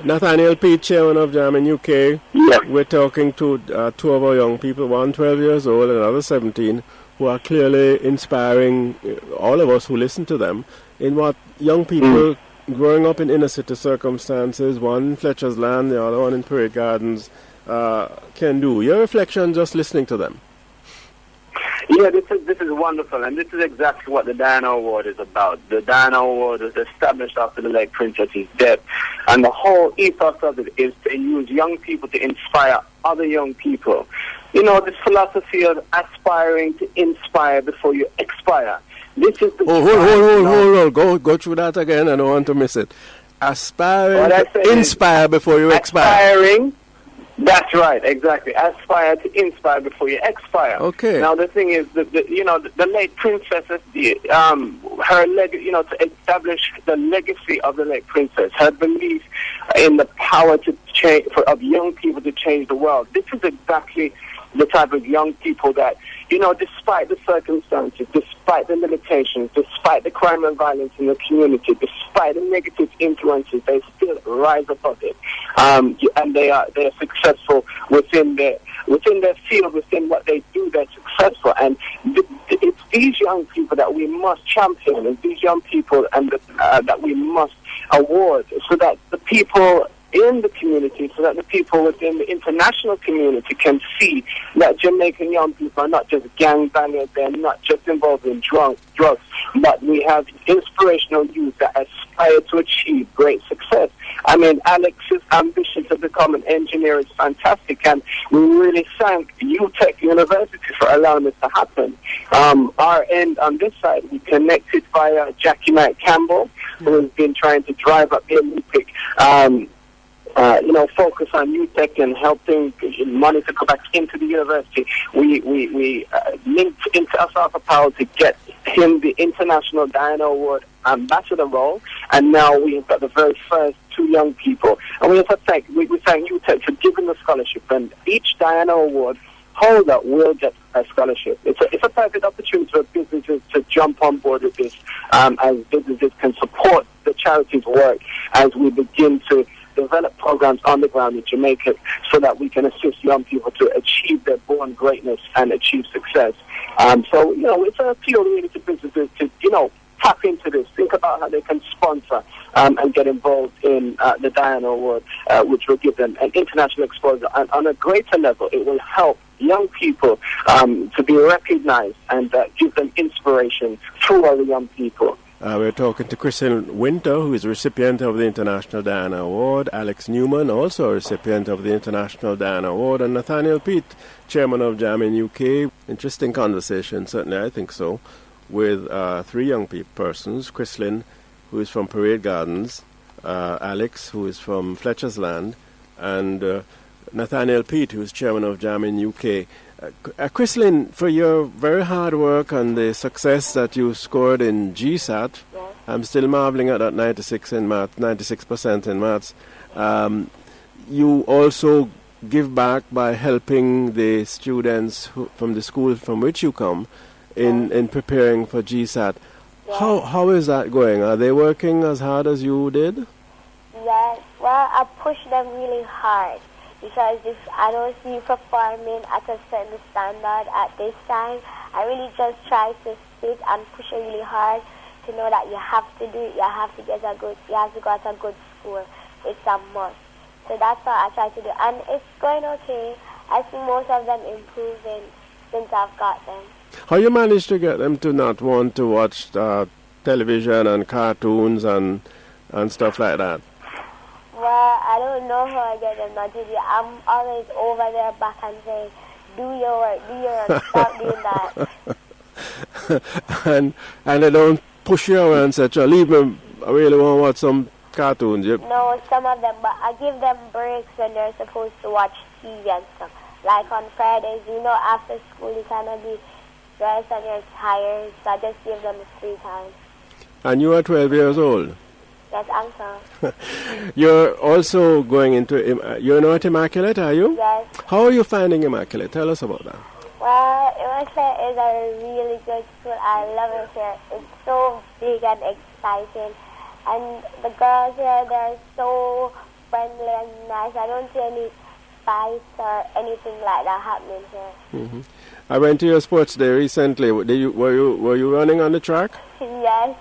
Nathaniel Peat, chairman of JamIn UK. Yes. We're talking to two of our young people, one 12 years old and another 17, who are clearly inspiring all of us who listen to them in what young people growing up in inner city circumstances, one in Fletcher's Land, the other one in Parade Gardens, can do. Your reflection just listening to them. Yeah, this is wonderful, and this is exactly what the Diana Award is about. The Diana Award was established after the late Princess's death, and the whole ethos of it is to use young people to inspire other young people. You know, this philosophy of aspiring to inspire before you expire. This is the hold on. Go through that again. I don't want to miss it. Aspiring to inspire before you expire. Aspiring. That's right, exactly. Aspire to inspire before you expire. Okay. Now the thing is, the late princess, her to establish the legacy of the late princess, her belief in the power to change of young people to change the world. This is exactly the type of young people that, despite the circumstances, despite the limitations, despite the crime and violence in the community, despite the negative influences, they still rise above it, and they are successful within their field, within what they do. They're successful, and it's these young people that we must champion, and these young people that we must award, so that the people in the community, so that the people within the international community can see that Jamaican young people are not just gangbangers, they're not just involved in drugs, but we have inspirational youth that aspire to achieve great success. I mean, Alex's ambition to become an engineer is fantastic, and we really thank UTech University for allowing this to happen. Our end on this side, we connected via Jacki Knight-Campbell, who has been trying to drive up the Olympic focus on UTech and helping money to go back into the university. We linked into Asafo Powell to get him the International Diana Award ambassador role, and now we have got the very first two young people. And we thank UTech for giving the scholarship, and each Diana Award holder will get a scholarship. It's a perfect opportunity for businesses to jump on board with this, as businesses can support the charity's work as we begin to develop programs on the ground in Jamaica, so that we can assist young people to achieve their born greatness and achieve success. So it's an appeal really to businesses to, tap into this, think about how they can sponsor and get involved in the Diana Award, which will give them an international exposure. And on a greater level, it will help young people to be recognized and give them inspiration through other young people. We're talking to Chrisyln Winter, who is a recipient of the International Diana Award, Alex Newman, also a recipient of the International Diana Award, and Nathaniel Peat, chairman of JamIn UK. Interesting conversation, certainly I think so, with three young persons, Chrisyln, who is from Parade Gardens, Alex, who is from Fletcher's Land, and Nathaniel Peat, who is chairman of JamIn UK. Chrisyln, for your very hard work and the success that you scored in GSAT, yes. I'm still marveling at that 96% in maths. You also give back by helping the students from the school from which you come in preparing for GSAT. Yes. How is that going? Are they working as hard as you did? Yes. Well, I pushed them really hard, because if I don't see you performing at a certain standard at this time, I really just try to sit and push it really hard to know that you have to do it, you have to go to a good school. It's a must. So that's what I try to do. And it's going okay. I see most of them improving since I've got them. How you manage to get them to not want to watch television and cartoons and stuff like that? Well, I don't know how I get them not to do it. I'm always over their back and saying, do your work, stop doing and that. they don't push you around and say, leave me, I really want to watch some cartoons. Yep. No, some of them, but I give them breaks when they're supposed to watch TV and stuff. Like on Fridays, after school you kind of be stressed and you're tired, so I just give them free time. And you are 12 years old? Yes, I'm so. You're also going into, you're not Immaculate, are you? Yes. How are you finding Immaculate? Tell us about that. Well, Immaculate is a really good school. I love it here. It's so big and exciting. And the girls here, they're so friendly and nice. I don't see any fights or anything like that happening here. I went to your sports day recently. Were you running on the track? Yes.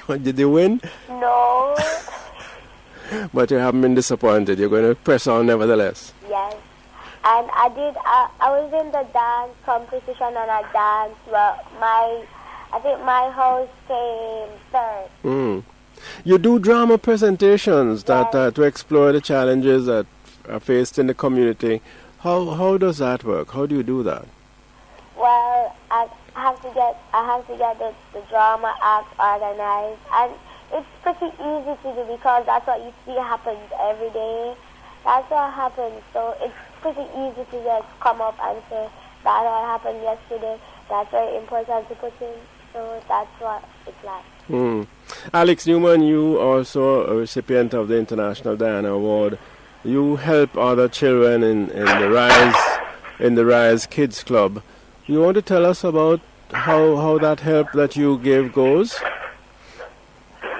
Did you win? No. But you haven't been disappointed. You're going to press on nevertheless. Yes. And I was in the dance competition and I danced. Well, I think my house came third. You do drama presentations that to explore the challenges that are faced in the community. How does that work? How do you do that? Well, I have to get the drama act organized, and it's pretty easy to do because that's what you see happens every day. That's what happens. So it's pretty easy to just come up and say that what happened yesterday. That's very important to put in. So that's what it's like. Alex Newman, you also a recipient of the International Diana Award. You help other children in the Rise Kids Club. You want to tell us about how that help that you give goes?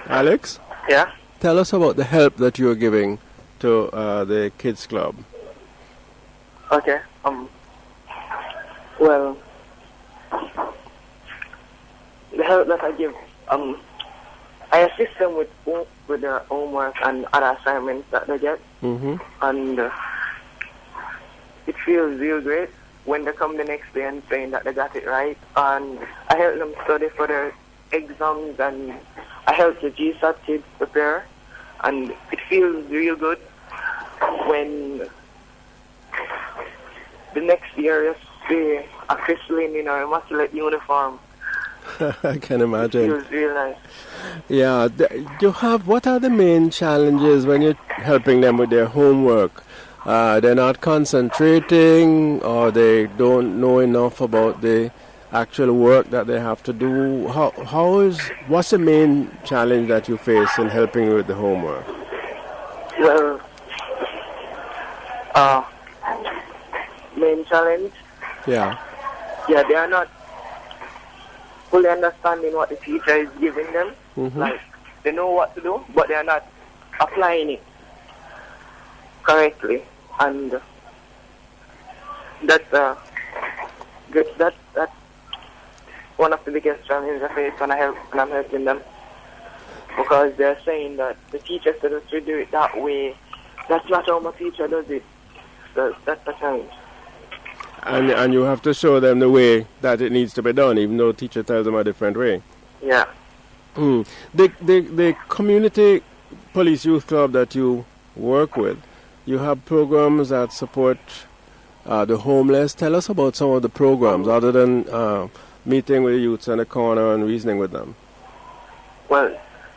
Alex? Yeah. Tell us about the help that you're giving to the Kids Club. Okay. Well, the help that I give, I assist them with their homework and other assignments that they get. And it feels real great when they come the next day and saying that they got it right. And I help them study for their exams, and I help the GSAT kids prepare. And it feels real good when the next year you see a Chrisyln in her Immaculate uniform. I can imagine. It feels real nice. Yeah, what are the main challenges when you're helping them with their homework? They're not concentrating, or they don't know enough about the actual work that they have to do. What's the main challenge that you face in helping with the homework? Well, main challenge? Yeah, they are not fully understanding what the teacher is giving them. Like, they know what to do, but they are not applying it correctly. And that's one of the biggest challenges I face when I'm helping them, because they're saying that the teacher said us to do it that way. That's not how my teacher does it. So that's the challenge. and you have to show them the way that it needs to be done, even though the teacher tells them a different way. Yeah. The community police youth club that you work with, you have programs that support the homeless. Tell us about some of the programs other than meeting with the youths in the corner and reasoning with them. Well,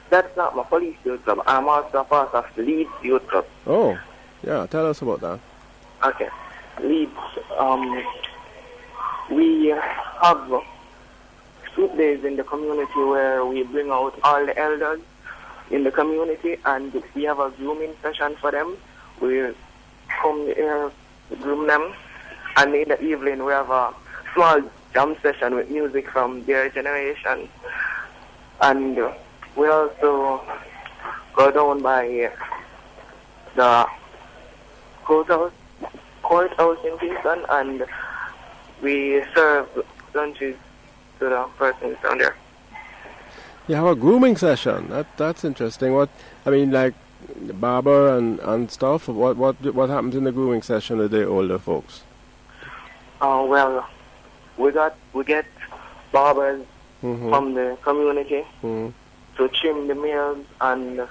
that's not my police youth club. I'm also a part of the Leeds youth club. Oh, yeah. Tell us about that. Okay. Leeds, we have soup days in the community where we bring out all the elders in the community, and we have a grooming session for them. We come here, groom them, and in the evening we have a small jam session with music from their generation. And we also go down by the courthouse in Kingston, and we serve lunches to the persons down there. You have a grooming session. That's interesting. Like barber and stuff. What happens in the grooming session with the older folks? Well, we get barbers from the community to trim the males and